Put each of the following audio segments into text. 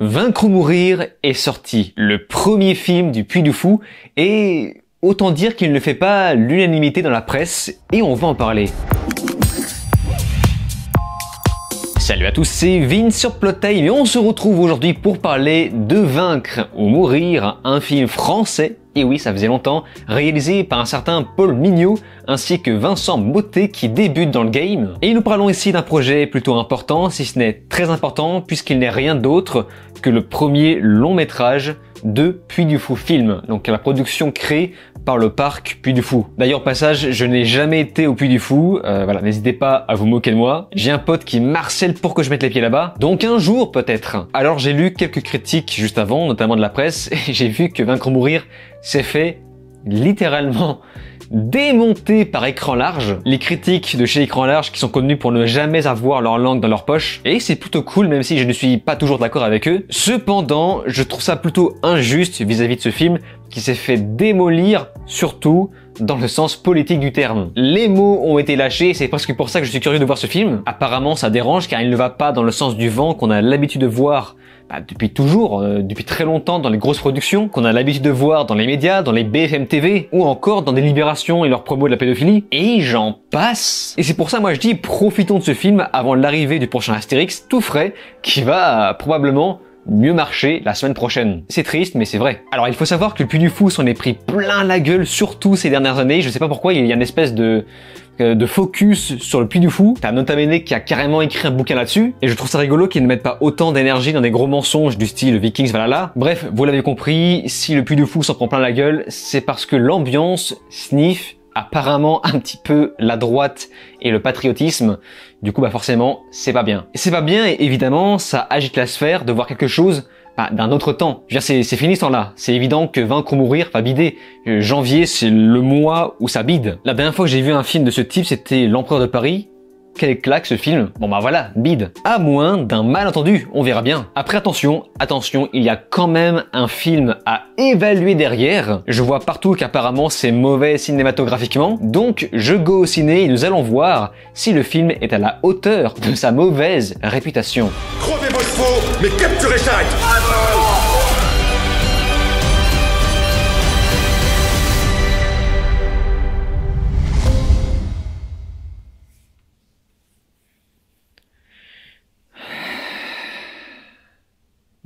Vaincre ou mourir est sorti, le premier film du Puy du Fou, et autant dire qu'il ne fait pas l'unanimité dans la presse, et on va en parler. Salut à tous, c'est Vince sur Plot Time et on se retrouve aujourd'hui pour parler de Vaincre ou mourir, un film français, et oui ça faisait longtemps, réalisé par un certain Paul Mignot ainsi que Vincent Mottet qui débute dans le game. Et nous parlons ici d'un projet plutôt important, si ce n'est très important, puisqu'il n'est rien d'autre que le premier long métrage de Puy du Fou Film, donc la production créée par le parc Puy du Fou. D'ailleurs, au passage, je n'ai jamais été au Puy du Fou, voilà, n'hésitez pas à vous moquer de moi. J'ai un pote qui m'harcèle pour que je mette les pieds là-bas, donc un jour peut-être. Alors j'ai lu quelques critiques juste avant, notamment de la presse, et j'ai vu que Vaincre ou mourir s'est fait littéralement démonté par Écran Large, les critiques de chez Écran Large qui sont connus pour ne jamais avoir leur langue dans leur poche, et c'est plutôt cool même si je ne suis pas toujours d'accord avec eux. Cependant, je trouve ça plutôt injuste vis-à-vis de ce film qui s'est fait démolir, surtout dans le sens politique du terme. Les mots ont été lâchés, c'est presque pour ça que je suis curieux de voir ce film. Apparemment ça dérange car il ne va pas dans le sens du vent qu'on a l'habitude de voir depuis toujours, depuis très longtemps dans les grosses productions, qu'on a l'habitude de voir dans les médias, dans les BFM TV, ou encore dans des Libérations et leurs promos de la pédophilie, et j'en passe. Et c'est pour ça, moi je dis, profitons de ce film avant l'arrivée du prochain Astérix, tout frais, qui va probablement mieux marcher la semaine prochaine. C'est triste, mais c'est vrai. Alors il faut savoir que le Puy du Fou s'en est pris plein la gueule, surtout ces dernières années, je sais pas pourquoi, il y a une espèce de focus sur le Puy du Fou. T'as Notamené qui a carrément écrit un bouquin là-dessus, et je trouve ça rigolo qu'ils ne mettent pas autant d'énergie dans des gros mensonges du style Vikings Valhalla. Bref, vous l'avez compris, si le Puy du Fou s'en prend plein la gueule, c'est parce que l'ambiance sniffe apparemment un petit peu la droite et le patriotisme. Du coup, forcément, c'est pas bien. C'est pas bien et évidemment, ça agite la sphère de voir quelque chose d'un autre temps. Je veux dire, c'est fini ce temps-là. C'est évident que Vaincre ou mourir va bider. Janvier, c'est le mois où ça bide. La dernière fois que j'ai vu un film de ce type, c'était L'Empereur de Paris. Quelle claque ce film. Bon voilà, bide. À moins d'un malentendu, on verra bien. Après attention, il y a quand même un film à évaluer derrière. Je vois partout qu'apparemment c'est mauvais cinématographiquement, donc je go au ciné et nous allons voir si le film est à la hauteur de sa mauvaise réputation. Crevez vos chevaux, mais capturez Charrette.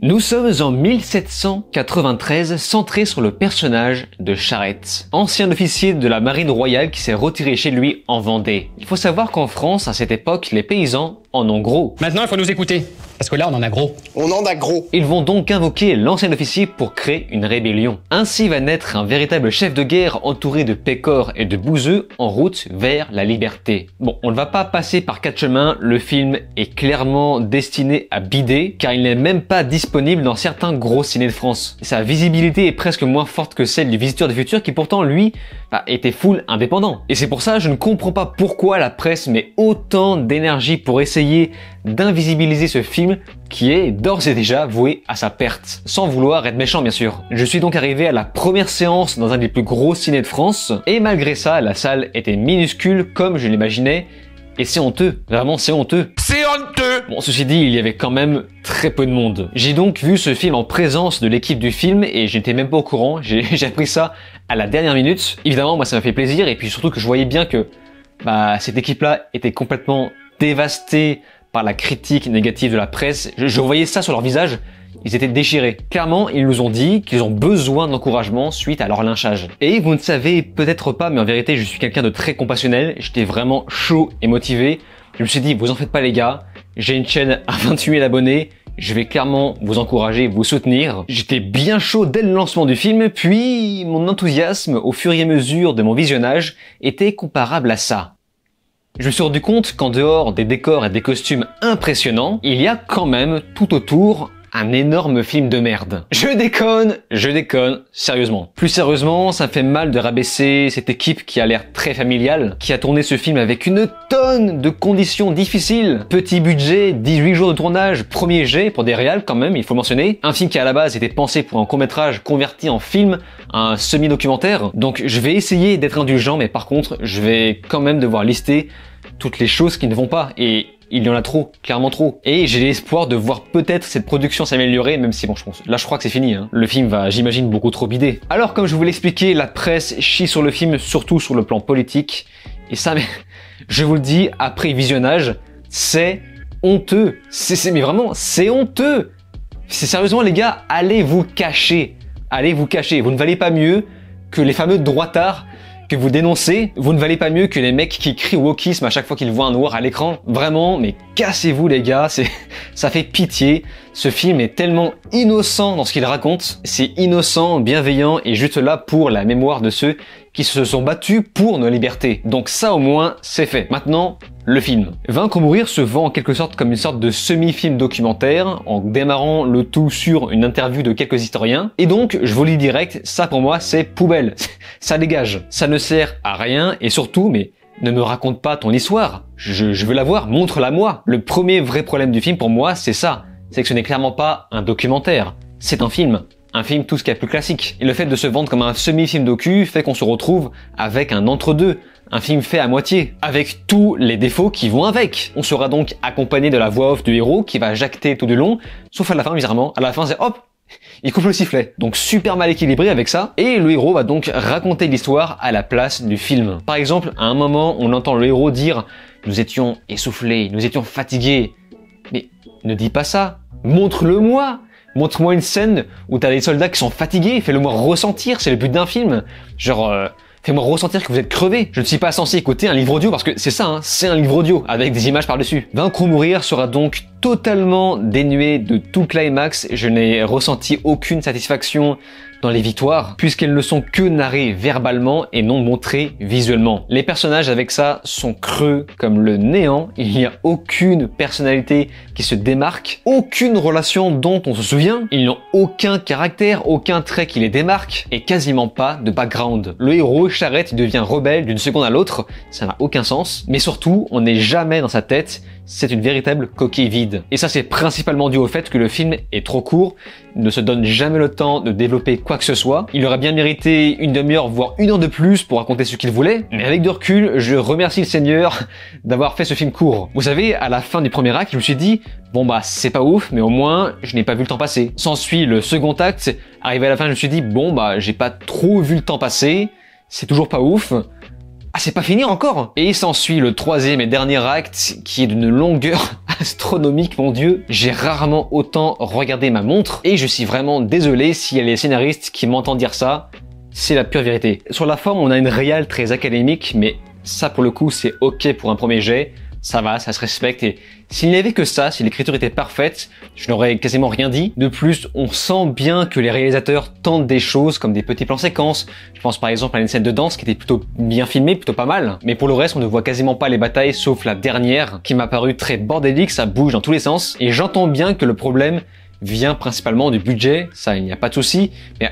Nous sommes en 1793, centré sur le personnage de Charrette, ancien officier de la marine royale qui s'est retiré chez lui en Vendée. Il faut savoir qu'en France, à cette époque, les paysans en ont gros. Maintenant, il faut nous écouter, parce que là, on en a gros. On en a gros. Ils vont donc invoquer l'ancien officier pour créer une rébellion. Ainsi va naître un véritable chef de guerre entouré de pécores et de bouseux en route vers la liberté. Bon, on ne va pas passer par quatre chemins, le film est clairement destiné à bider, car il n'est même pas disponible dans certains gros ciné de France. Sa visibilité est presque moins forte que celle du Visiteur du Futur qui pourtant, lui, était full indépendant. Et c'est pour ça, je ne comprends pas pourquoi la presse met autant d'énergie pour essayer d'invisibiliser ce film qui est d'ores et déjà voué à sa perte. Sans vouloir être méchant bien sûr. Je suis donc arrivé à la première séance dans un des plus gros ciné de France, et malgré ça, la salle était minuscule comme je l'imaginais, et c'est honteux, vraiment c'est honteux. C'est honteux. Bon, ceci dit, il y avait quand même très peu de monde. J'ai donc vu ce film en présence de l'équipe du film et j'étais même pas au courant, j'ai appris ça à la dernière minute. Évidemment, moi ça m'a fait plaisir et puis surtout que je voyais bien que cette équipe-là était complètement dévastée par la critique négative de la presse. Je voyais ça sur leur visage. Ils étaient déchirés. Clairement, ils nous ont dit qu'ils ont besoin d'encouragement suite à leur lynchage. Et vous ne savez peut-être pas, mais en vérité, je suis quelqu'un de très compassionnel. J'étais vraiment chaud et motivé. Je me suis dit, vous en faites pas les gars. J'ai une chaîne à 28 000 abonnés. Je vais clairement vous encourager, vous soutenir. J'étais bien chaud dès le lancement du film, puis mon enthousiasme au fur et à mesure de mon visionnage était comparable à ça. Je me suis rendu compte qu'en dehors des décors et des costumes impressionnants, il y a quand même tout autour un énorme film de merde. Je déconne, sérieusement. Plus sérieusement, ça me fait mal de rabaisser cette équipe qui a l'air très familiale, qui a tourné ce film avec une tonne de conditions difficiles. Petit budget, 18 jours de tournage, premier jet pour des réals quand même, il faut mentionner. Un film qui à la base était pensé pour un court-métrage converti en film, un semi-documentaire. Donc je vais essayer d'être indulgent, mais par contre, je vais quand même devoir lister toutes les choses qui ne vont pas. Et il y en a trop, clairement trop. Et j'ai l'espoir de voir peut-être cette production s'améliorer, même si bon, je crois que c'est fini, hein. Le film va, j'imagine, beaucoup trop bider. Alors, comme je vous l'expliquais, la presse chie sur le film, surtout sur le plan politique. Et ça, mais, je vous le dis, après visionnage, c'est honteux. Mais vraiment, c'est honteux. C'est sérieusement, les gars, allez vous cacher. Allez vous cacher. Vous ne valez pas mieux que les fameux droitards que vous dénoncez. Vous ne valez pas mieux que les mecs qui crient wokisme à chaque fois qu'ils voient un noir à l'écran. Vraiment, mais cassez-vous les gars, ça fait pitié. Ce film est tellement innocent dans ce qu'il raconte. C'est innocent, bienveillant et juste là pour la mémoire de ceux qui se sont battus pour nos libertés. Donc ça au moins, c'est fait. Maintenant, le film. Vaincre ou mourir se vend en quelque sorte comme une sorte de semi-film documentaire, en démarrant le tout sur une interview de quelques historiens. Et donc, je vous le dis direct, ça pour moi, c'est poubelle. Ça dégage. Ça ne sert à rien et surtout, mais ne me raconte pas ton histoire. Je veux la voir, montre-la moi. Le premier vrai problème du film pour moi, c'est ça. C'est que ce n'est clairement pas un documentaire. C'est un film. Un film tout ce qu'il y a de plus classique. Et le fait de se vendre comme un semi-film docu fait qu'on se retrouve avec un entre-deux. Un film fait à moitié, avec tous les défauts qui vont avec. On sera donc accompagné de la voix off du héros qui va jacter tout du long, sauf à la fin bizarrement. À la fin c'est hop, il coupe le sifflet. Donc super mal équilibré avec ça. Et le héros va donc raconter l'histoire à la place du film. Par exemple, à un moment, on entend le héros dire « Nous étions essoufflés, nous étions fatigués ». Mais ne dis pas ça, montre-le-moi. Montre-moi une scène où t'as des soldats qui sont fatigués, fais-le-moi ressentir, c'est le but d'un film. Genre, fais-moi ressentir que vous êtes crevés. Je ne suis pas censé écouter un livre audio parce que c'est ça, hein, c'est un livre audio avec des images par-dessus. Vaincre ou mourir sera donc totalement dénué de tout climax. Je n'ai ressenti aucune satisfaction dans les victoires puisqu'elles ne sont que narrées verbalement et non montrées visuellement. Les personnages avec ça sont creux comme le néant. Il n'y a aucune personnalité qui se démarque, aucune relation dont on se souvient. Ils n'ont aucun caractère, aucun trait qui les démarque et quasiment pas de background. Le héros, Charrette, devient rebelle d'une seconde à l'autre. Ça n'a aucun sens. Mais surtout, on n'est jamais dans sa tête. C'est une véritable coquille vide. Et ça, c'est principalement dû au fait que le film est trop court, ne se donne jamais le temps de développer quoi que ce soit. Il aurait bien mérité une demi-heure, voire une heure de plus pour raconter ce qu'il voulait. Mais avec de recul, je remercie le Seigneur d'avoir fait ce film court. Vous savez, à la fin du premier acte, je me suis dit, bon bah, c'est pas ouf, mais au moins, je n'ai pas vu le temps passer. S'ensuit le second acte. Arrivé à la fin, je me suis dit, bon bah, j'ai pas trop vu le temps passer. C'est toujours pas ouf. Ah, c'est pas fini encore! Et s'ensuit le troisième et dernier acte, qui est d'une longueur astronomique, mon dieu. J'ai rarement autant regardé ma montre, et je suis vraiment désolé s'il y a les scénaristes qui m'entendent dire ça. C'est la pure vérité. Sur la forme, on a une réal très académique, mais ça pour le coup, c'est ok pour un premier jet. Ça va, ça se respecte et s'il n'y avait que ça, si l'écriture était parfaite, je n'aurais quasiment rien dit. De plus, on sent bien que les réalisateurs tentent des choses comme des petits plans séquences. Je pense par exemple à une scène de danse qui était plutôt bien filmée, plutôt pas mal. Mais pour le reste, on ne voit quasiment pas les batailles sauf la dernière qui m'a paru très bordélique, ça bouge dans tous les sens. Et j'entends bien que le problème vient principalement du budget, ça il n'y a pas de souci, mais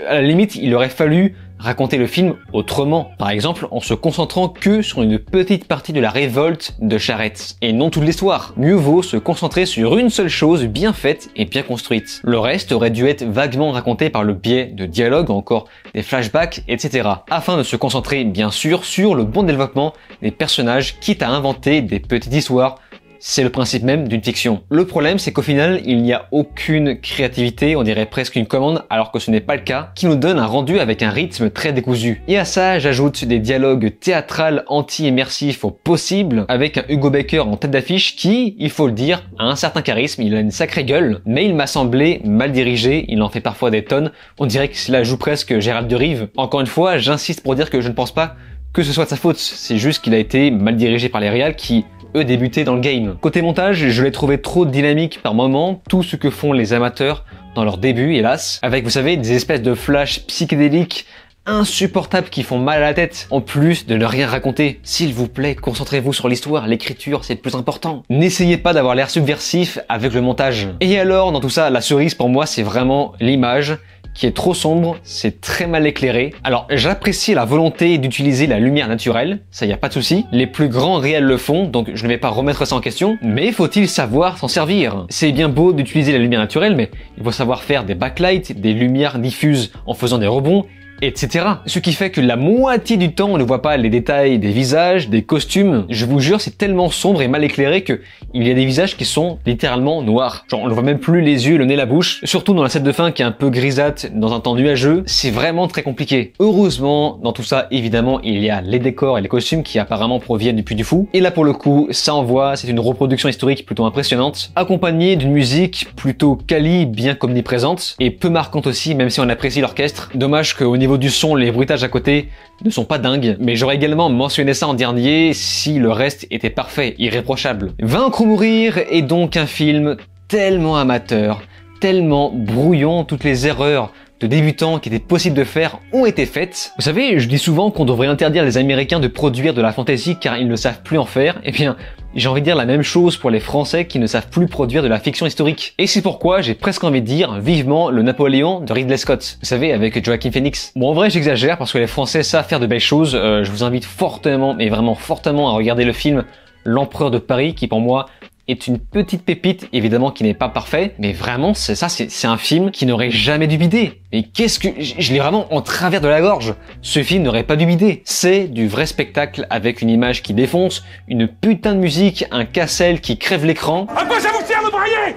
à la limite il aurait fallu raconter le film autrement. Par exemple en se concentrant que sur une petite partie de la révolte de Charrette, et non toute l'histoire. Mieux vaut se concentrer sur une seule chose bien faite et bien construite. Le reste aurait dû être vaguement raconté par le biais de dialogues, encore des flashbacks, etc. Afin de se concentrer bien sûr sur le bon développement des personnages, quitte à inventer des petites histoires. C'est le principe même d'une fiction. Le problème, c'est qu'au final, il n'y a aucune créativité, on dirait presque une commande, alors que ce n'est pas le cas, qui nous donne un rendu avec un rythme très décousu. Et à ça, j'ajoute des dialogues théâtrales anti-immersifs au possible, avec un Hugo Baker en tête d'affiche qui, il faut le dire, a un certain charisme, il a une sacrée gueule, mais il m'a semblé mal dirigé, il en fait parfois des tonnes, on dirait que cela joue presque Gérald de Rive. Encore une fois, j'insiste pour dire que je ne pense pas que ce soit de sa faute, c'est juste qu'il a été mal dirigé par les réals qui eux débutaient dans le game. Côté montage, je l'ai trouvé trop dynamique par moments, tout ce que font les amateurs dans leur début, hélas, avec, vous savez, des espèces de flashs psychédéliques insupportables qui font mal à la tête, en plus de ne rien raconter. S'il vous plaît, concentrez-vous sur l'histoire, l'écriture, c'est le plus important. N'essayez pas d'avoir l'air subversif avec le montage. Et alors, dans tout ça, la cerise pour moi, c'est vraiment l'image, qui est trop sombre, c'est très mal éclairé. Alors j'apprécie la volonté d'utiliser la lumière naturelle, ça y a pas de souci. Les plus grands réels le font, donc je ne vais pas remettre ça en question, mais faut-il savoir s'en servir? C'est bien beau d'utiliser la lumière naturelle, mais il faut savoir faire des backlights, des lumières diffuses en faisant des rebonds, etc. Ce qui fait que la moitié du temps, on ne voit pas les détails des visages, des costumes. Je vous jure, c'est tellement sombre et mal éclairé que il y a des visages qui sont littéralement noirs. Genre, on ne voit même plus les yeux, le nez, la bouche. Surtout dans la scène de fin qui est un peu grisâtre, dans un temps nuageux. C'est vraiment très compliqué. Heureusement, dans tout ça, évidemment, il y a les décors et les costumes qui apparemment proviennent du Puy du Fou. Et là, pour le coup, ça envoie. C'est une reproduction historique plutôt impressionnante, accompagnée d'une musique plutôt quali, bien qu'omniprésente, et peu marquante aussi, même si on apprécie l'orchestre. Dommage qu'au niveau du son, les bruitages à côté ne sont pas dingues, mais j'aurais également mentionné ça en dernier si le reste était parfait, irréprochable. Vaincre ou mourir est donc un film tellement amateur, tellement brouillon, toutes les erreurs de débutants qui étaient possibles de faire ont été faites. Vous savez, je dis souvent qu'on devrait interdire les Américains de produire de la fantasy car ils ne savent plus en faire. Eh bien, j'ai envie de dire la même chose pour les Français qui ne savent plus produire de la fiction historique. Et c'est pourquoi j'ai presque envie de dire vivement le Napoléon de Ridley Scott. Vous savez, avec Joaquin Phoenix. Bon, en vrai, j'exagère parce que les Français savent faire de belles choses. Je vous invite fortement, mais vraiment fortement à regarder le film L'Empereur de Paris qui pour moi est une petite pépite, évidemment qui n'est pas parfait, mais vraiment c'est un film qui n'aurait jamais dû bider. Mais qu'est-ce que... Je l'ai vraiment en travers de la gorge. Ce film n'aurait pas dû bider. C'est du vrai spectacle avec une image qui défonce, une putain de musique, un Cassel qui crève l'écran. À quoi ça vous sert de brailler?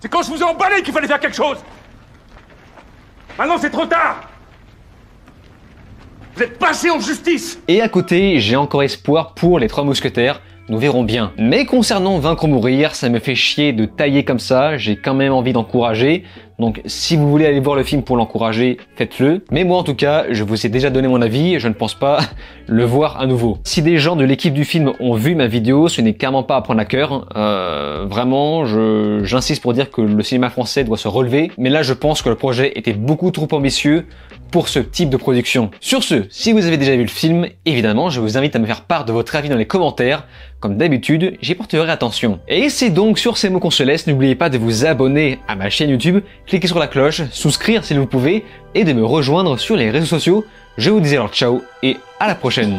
C'est quand je vous ai emballé qu'il fallait faire quelque chose. Maintenant c'est trop tard. Vous êtes passé en justice. Et à côté, j'ai encore espoir pour les Trois Mousquetaires. Nous verrons bien. Mais concernant Vaincre ou mourir, ça me fait chier de tailler comme ça. J'ai quand même envie d'encourager. Donc si vous voulez aller voir le film pour l'encourager, faites-le. Mais moi en tout cas, je vous ai déjà donné mon avis. Je ne pense pas le voir à nouveau. Si des gens de l'équipe du film ont vu ma vidéo, ce n'est clairement pas à prendre à cœur. Vraiment, j'insiste pour dire que le cinéma français doit se relever. Mais là, je pense que le projet était beaucoup trop ambitieux pour ce type de production. Sur ce, si vous avez déjà vu le film, évidemment, je vous invite à me faire part de votre avis dans les commentaires. Comme d'habitude, j'y porterai attention. Et c'est donc sur ces mots qu'on se laisse. N'oubliez pas de vous abonner à ma chaîne YouTube, cliquez sur la cloche, souscrire si vous pouvez, et de me rejoindre sur les réseaux sociaux. Je vous dis alors ciao et à la prochaine.